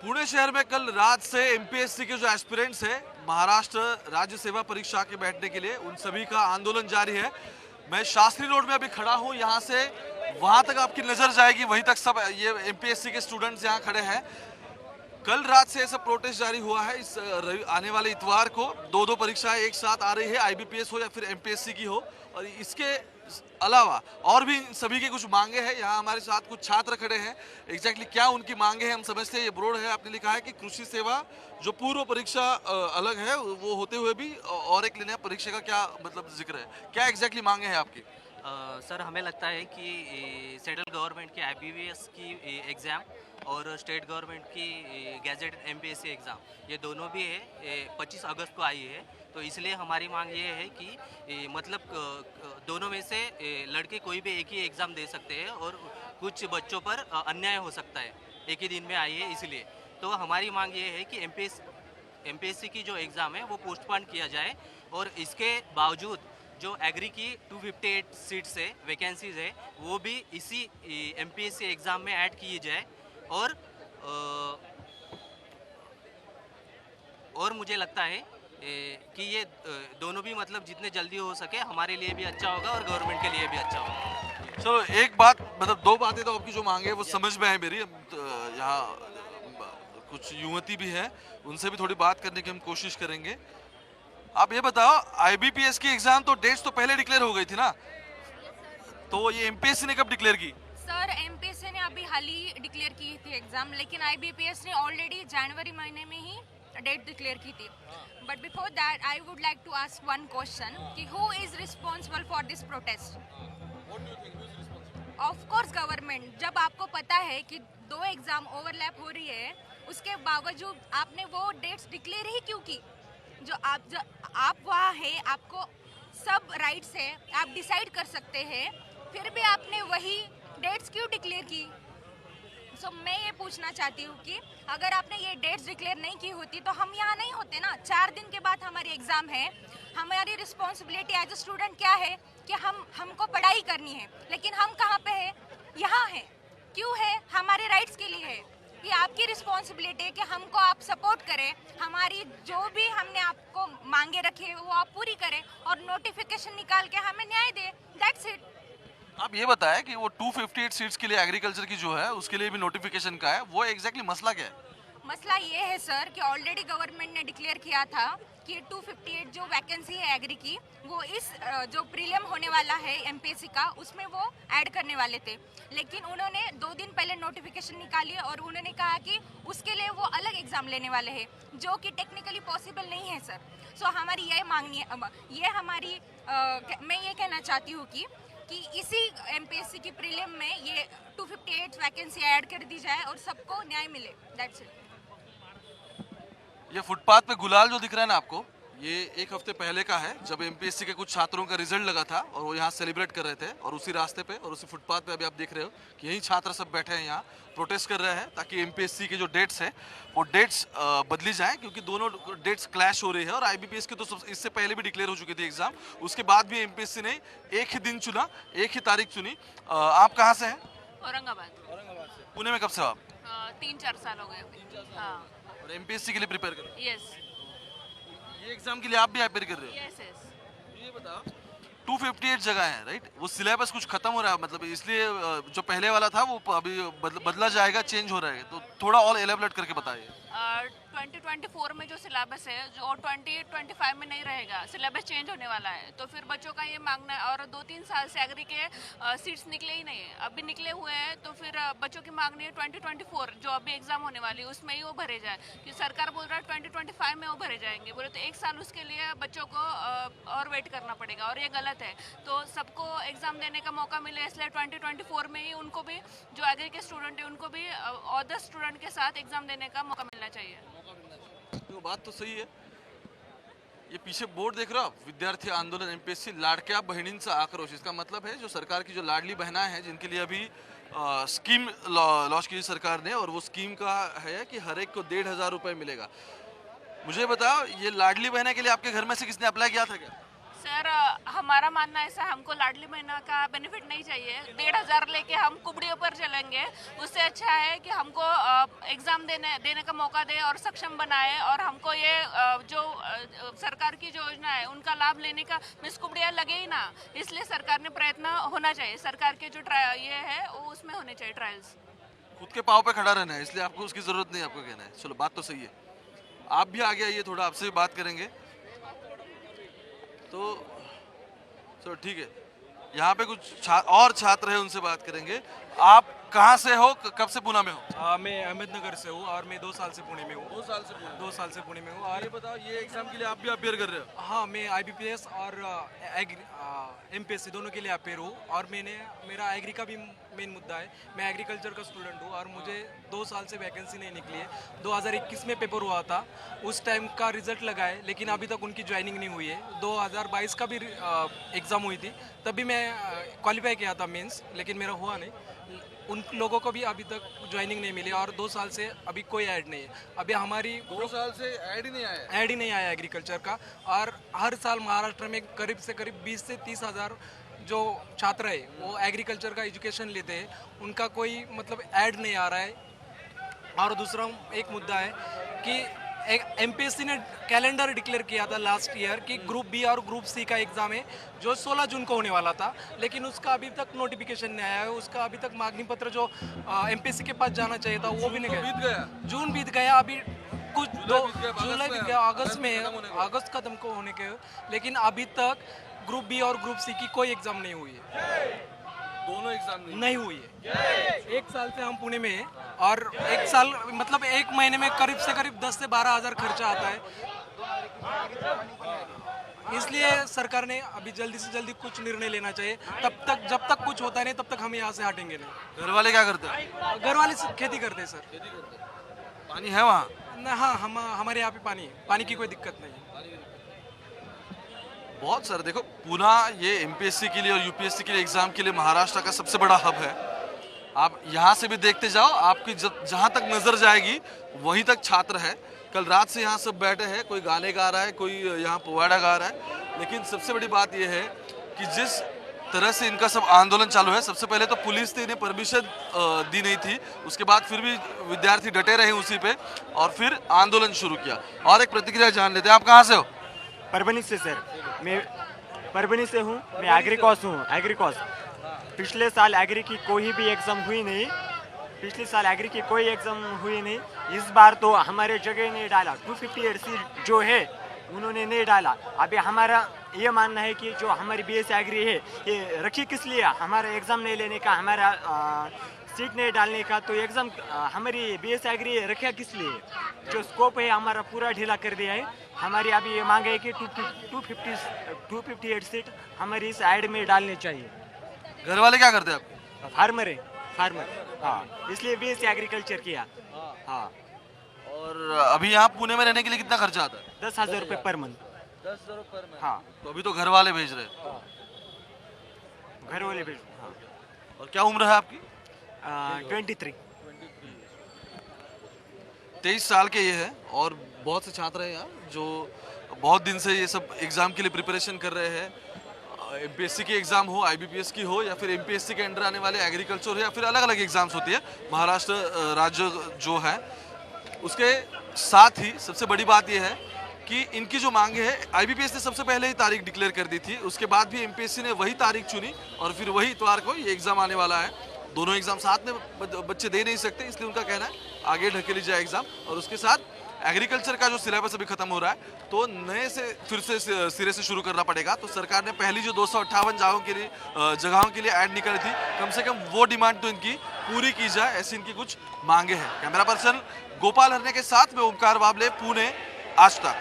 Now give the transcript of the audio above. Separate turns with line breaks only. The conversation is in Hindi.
पुणे शहर में कल रात से एमपीएससी के जो एस्पिरेंट्स हैं महाराष्ट्र राज्य सेवा परीक्षा के बैठने के लिए उन सभी का आंदोलन जारी है। मैं शास्त्री रोड में अभी खड़ा हूं, यहां से वहां तक आपकी नजर जाएगी, वहीं तक सब ये एमपीएससी के स्टूडेंट्स यहां खड़े हैं। कल रात से ऐसा प्रोटेस्ट जारी हुआ है। इस आने वाले इतवार को दो परीक्षाएं एक साथ आ रही है, आईबीपीएस हो या फिर एमपीएससी की हो। और इसके अलावा और भी सभी की कुछ मांगे हैं। यहाँ हमारे साथ कुछ छात्र खड़े हैं, एग्जैक्टली क्या उनकी मांगे हैं हम समझते हैं। ये बोर्ड है, आपने लिखा है कि कृषि सेवा जो पूर्व परीक्षा अलग है वो होते हुए भी और एक लेने परीक्षा का क्या मतलब जिक्र है, क्या एग्जैक्टली मांगे हैं आपकी?
सर हमें लगता है कि सेंट्रल गवर्नमेंट की आईबीपीएस की एग्ज़ाम और स्टेट गवर्नमेंट की गैजेट एमपीएससी एग्ज़ाम ये दोनों भी है 25 अगस्त को आई है। तो इसलिए हमारी मांग ये है कि मतलब दोनों में से लड़के कोई भी एक ही एग्ज़ाम दे सकते हैं और कुछ बच्चों पर अन्याय हो सकता है एक ही दिन में आई है इसलिए। तो हमारी मांग ये है कि एमपीएससी की जो एग्ज़ाम है वो पोस्टपोन किया जाए और इसके बावजूद जो एग्री की 258 सीट्स है वैकेंसीज है वो भी इसी एमपीएससी एग्ज़ाम में ऐड की जाए। और मुझे लगता है कि ये दोनों भी मतलब जितने जल्दी हो सके हमारे लिए भी अच्छा होगा और गवर्नमेंट के लिए भी अच्छा होगा।
चलो एक बात, मतलब दो बातें तो आपकी जो मांगे वो समझ में है मेरी। यहाँ कुछ युवती भी है, उनसे भी थोड़ी बात करने की हम कोशिश करेंगे। आप ये बताओ, आईबीपीएस की एग्जाम तो डेट्स तो पहले डिक्लेयर हो गई थी ना, तो ये एमपीएससी ने कब डिक्लेयर की?
सर एमपीएससी ने अभी हाल ही डिक्लेयर की थी एग्जाम, लेकिन आईबीपीएस ने ऑलरेडी जनवरी महीने में ही डेट डिक्लेयर की थी। But before that I would like to ask one question कि who is responsible for this protest? Of course government. जब आपको पता है कि दो एग्जाम ओवरलैप हो रही है, उसके बावजूद आपने वो डेट्स डिक्लेयर ही क्यों की? जो आप वहाँ है, आपको सब राइट्स है, आप डिसाइड कर सकते हैं, फिर भी आपने वही डेट्स क्यों डिक्लेयर की? सो मैं ये पूछना चाहती हूँ कि अगर आपने ये डेट्स डिक्लेयर नहीं की होती तो हम यहाँ नहीं होते ना। 4 दिन के बाद हमारी एग्ज़ाम है। हमारी रिस्पॉन्सिबिलिटी एज अ स्टूडेंट क्या है कि हमको पढ़ाई करनी है, लेकिन हम कहाँ पे है? यहाँ है। क्यों है? हमारे राइट्स के लिए है। ये आपकी रिस्पॉन्सिबिलिटी है कि हमको आप सपोर्ट करें, हमारी जो भी हमने आपको मांगे रखे वो आप पूरी करें और नोटिफिकेशन निकाल के हमें न्याय दें। That's it.
आप ये बताएं कि वो 258 सीट्स के लिए एग्रीकल्चर की जो है उसके लिए भी नोटिफिकेशन का है, वो एग्जैक्टली मसला क्या है?
मसला ये है सर कि ऑलरेडी गवर्नमेंट ने डिक्लेयर किया था कि 258 जो वैकेंसी है एग्री की, वो इस जो प्रीलिम होने वाला है एमपीएससी का उसमें वो ऐड करने वाले थे। लेकिन उन्होंने 2 दिन पहले नोटिफिकेशन निकाली और उन्होंने कहा कि उसके लिए वो अलग एग्ज़ाम लेने वाले हैं, जो कि टेक्निकली पॉसिबल नहीं है सर। सो हमारी ये मांगनी है, ये हमारी मैं ये कहना चाहती हूँ कि इसी एमपीएससी की प्रीलिम में ये 258 वैकेंसी ऐड कर दी जाए और सबको न्याय मिले। That's it.
ये फुटपाथ पे गुलाल जो दिख रहा है ना आपको, ये एक हफ्ते पहले का है, जब एमपीएससी के कुछ छात्रों का रिजल्ट लगा था और वो यहाँ सेलिब्रेट कर रहे थे। और उसी रास्ते पे और उसी फुटपाथ पे अभी आप देख रहे हो कि यही छात्र सब बैठे हैं, यहाँ प्रोटेस्ट कर रहे हैं ताकि एमपीएससी के जो डेट्स है वो डेट्स बदली जाए, क्योंकि दोनों डेट्स क्लैश हो रही है। और आईबीपीएस की तो इससे पहले भी डिक्लेयर हो चुकी थी एग्जाम, उसके बाद भी एमपीएससी ने एक ही दिन चुना, एक ही तारीख चुनी। आप कहाँ से हैं?
औरंगाबाद
से। पुणे में कब से हो आप?
3-4 साल हो गए अभी। हाँ।
और एमपीएससी के लिए प्रिपेयर कर रहे
यस
हो? ये एग्जाम के लिए आप भी प्रिपेयर कर रहे हो?
Yes yes.
ये बताओ, 258 जगह है राइट, वो सिलेबस कुछ खत्म हो रहा है, मतलब इसलिए जो पहले वाला था वो अभी बदला जाएगा, चेंज हो रहा है, तो थोड़ा और एलेबोरेट करके बताइए।
2024 में जो सिलेबस है जो 2025 में नहीं रहेगा, सिलेबस चेंज होने वाला है। तो फिर बच्चों का ये मांगना है, और 2-3 साल से एग्री के सीट्स निकले ही नहीं है, अभी निकले हुए हैं। तो फिर बच्चों की मांगनी है 2024 जो अभी एग्जाम होने वाली है उसमें ही वो भरे जाए, कि सरकार बोल रहा है 2025 में वो भरे जाएंगे। बोले तो 1 साल उसके लिए बच्चों को और वेट करना पड़ेगा, और ये गलत है। तो सबको एग्जाम देने का मौका मिले, इसलिए 2024 में ही उनको भी, जो एग्री के स्टूडेंट है उनको भी अदर स्टूडेंट के साथ एग्जाम देने का मौका मिलना चाहिए।
तो बात तो सही है। ये पीछे बोर्ड देख रहे हो आप, विद्यार्थी आंदोलन एमपीएससी लाडक्या बहिणींचा आक्रोश। इसका मतलब है जो सरकार की जो लाडली बहना है जिनके लिए अभी स्कीम लॉन्च की सरकार ने, और वो स्कीम का है कि हर एक को 1,500 रुपये मिलेगा। मुझे बताओ, ये लाडली बहना के लिए आपके घर में से किसने अप्लाई किया था क्या?
सर हमारा मानना ऐसा है, हमको लाडली महीना का बेनिफिट नहीं चाहिए। 1,500 लेके हम कुबड़ियों पर चलेंगे, उससे अच्छा है कि हमको एग्ज़ाम देने का मौका दे और सक्षम बनाए, और हमको ये जो सरकार की जो योजना है उनका लाभ लेने का मिस कुबड़ियाँ लगे ही ना, इसलिए सरकार ने प्रयत्न होना चाहिए। सरकार के जो ये है वो उसमें होने चाहिए ट्रायल्स।
खुद के पाँव पे खड़ा रहना है, इसलिए आपको उसकी जरूरत नहीं है, आपको कहना है। चलो बात तो सही है, आप भी आगे आइए, थोड़ा आपसे भी बात करेंगे। तो चलो ठीक है, यहाँ पे कुछ और छात्र हैं, उनसे बात करेंगे। आप कहाँ से हो, कब से पुणे में हो?
मैं अहमदनगर से हूँ और मैं 2 साल से पुणे में हूँ।
2 साल से पुणे।
2 साल से पुणे में हूँ। और
ये बताओ, ये एग्जाम के लिए आप भी अपियर कर रहे हो?
हाँ, मैं IBPS और MPSC दोनों के लिए अपेयर हूँ। और मेरा एग्री का भी मेन मुद्दा है। मैं एग्रीकल्चर का स्टूडेंट हूँ और मुझे 2 साल से वैकेंसी नहीं निकली है। 2021 में पेपर हुआ था, उस टाइम का रिजल्ट लगा है, लेकिन अभी तक उनकी ज्वाइनिंग नहीं हुई है। 2022 का भी एग्ज़ाम हुई थी, तब भी मैं क्वालिफाई किया था मेंस, लेकिन मेरा हुआ नहीं। उन लोगों को भी अभी तक ज्वाइनिंग नहीं मिली और 2 साल से अभी कोई ऐड नहीं है। अभी हमारी
2 साल से ऐड ही नहीं आया?
ऐड ही नहीं आया एग्रीकल्चर का। और हर साल महाराष्ट्र में करीब से करीब 20 से 30 हज़ार जो छात्र है वो एग्रीकल्चर का एजुकेशन लेते हैं, उनका कोई मतलब ऐड नहीं आ रहा है। और दूसरा एक मुद्दा है कि एक MPSC ने कैलेंडर डिक्लेयर किया था लास्ट ईयर कि ग्रुप बी और ग्रुप सी का एग्ज़ाम है जो 16 जून को होने वाला था, लेकिन उसका अभी तक नोटिफिकेशन नहीं आया है। उसका अभी तक मांगनी पत्र जो MPSC के पास जाना चाहिए था वो भी नहीं गया। जून बीत गया, अभी कुछ जुलाई बीत गया, अगस्त खत्म को होने के, लेकिन अभी तक ग्रुप बी और ग्रुप सी की कोई एग्ज़ाम नहीं हुई है।
दोनों एग्जाम
नहीं हुई है। 1 साल से हम पुणे में हैं और 1 साल मतलब 1 महीने में करीब से करीब 10 से 12 हज़ार खर्चा आता है। इसलिए सरकार ने अभी जल्दी से जल्दी कुछ निर्णय लेना चाहिए। जब तक कुछ होता नहीं तब तक हम यहाँ से हटेंगे नहीं।
घर वाले क्या करते हैं?
घर वाले खेती करते हैं सर।
पानी है वहाँ?
हाँ, हमारे यहाँ पे पानी की कोई दिक्कत नहीं है।
बहुत सर, देखो पुणे ये MPSC के लिए और UPSC के लिए एग्जाम के लिए महाराष्ट्र का सबसे बड़ा हब है। आप यहाँ से भी देखते जाओ, आपकी जहाँ तक नजर जाएगी वहीं तक छात्र है। कल रात से यहाँ सब बैठे हैं, कोई गाने गा रहा है, कोई यहाँ पोवाड़ा गा रहा है। लेकिन सबसे बड़ी बात यह है कि जिस तरह से इनका सब आंदोलन चालू है, सबसे पहले तो पुलिस ने इन्हें परमिशन दी नहीं थी, उसके बाद फिर भी विद्यार्थी डटे रहे उसी पे और फिर आंदोलन शुरू किया। और एक प्रतिक्रिया जान लेते हैं। आप कहाँ से हो?
परभनी से सर, मैं परभनी से हूँ। मैं एग्रीकॉस हूँ, एग्रीकॉस। पिछले साल एग्री की कोई भी एग्ज़ाम हुई नहीं, पिछले साल एग्री की कोई एग्ज़ाम हुई नहीं। इस बार तो हमारे जगह नहीं डाला, 258 सीट जो है उन्होंने नहीं डाला। अभी हमारा ये मानना है कि जो हमारी BSc एग्री है ये रखी किस लिए? हमारा एग्ज़ाम नहीं लेने का, हमारा सीट नहीं डालने का। तो एग्ज़ाम हमारी BSc एग्री रखा किस लिए? जो स्कोप है हमारा पूरा ढीला कर दिया है। हमारी अभी ये मांग है कि 258 सीट हमारी इस ऐड में डालनी चाहिए।
घर वाले क्या करते हैं आपके?
फार्मर है, फार्मर। हाँ, इसलिए BSc एग्रीकल्चर किया। हाँ।
और अभी यहाँ पुणे में रहने के लिए कितना खर्चा आता है?
10,000 रुपये पर मंथ।
10,000 रुपये पर मंथ?
हाँ।
तो अभी तो घर वाले भेज रहे हैं?
घर वाले भेज। हाँ।
और क्या उम्र है आपकी?
23।
23 साल के ये है। और बहुत से छात्र हैं यहाँ जो बहुत दिन से ये सब एग्ज़ाम के लिए प्रिपरेशन कर रहे हैं। MPSC की एग्ज़ाम हो, IBPS की हो, या फिर MPSC के अंडर आने वाले एग्रीकल्चर हो, या फिर अलग अलग एग्ज़ाम्स होती है महाराष्ट्र राज्य जो है। उसके साथ ही सबसे बड़ी बात यह है कि इनकी जो मांगे है, IBPS ने सबसे पहले ही तारीख डिक्लेयर कर दी थी, उसके बाद भी MPSC ने वही तारीख चुनी और फिर वही इतवार को ये एग्ज़ाम आने वाला है। दोनों एग्ज़ाम साथ में बच्चे दे नहीं सकते, इसलिए उनका कहना है आगे ढकेली जाए एग्ज़ाम। और उसके साथ एग्रीकल्चर का जो सिलेबस अभी खत्म हो रहा है, तो नए से फिर से सिरे से शुरू करना पड़ेगा। तो सरकार ने पहली जो 258 जगहों के लिए ऐड निकाली थी, कम से कम वो डिमांड तो इनकी पूरी की जाए, ऐसी इनकी कुछ मांगे हैं। कैमरा पर्सन गोपाल हरने के साथ में ओमकार बाबले, पुणे, आज तक।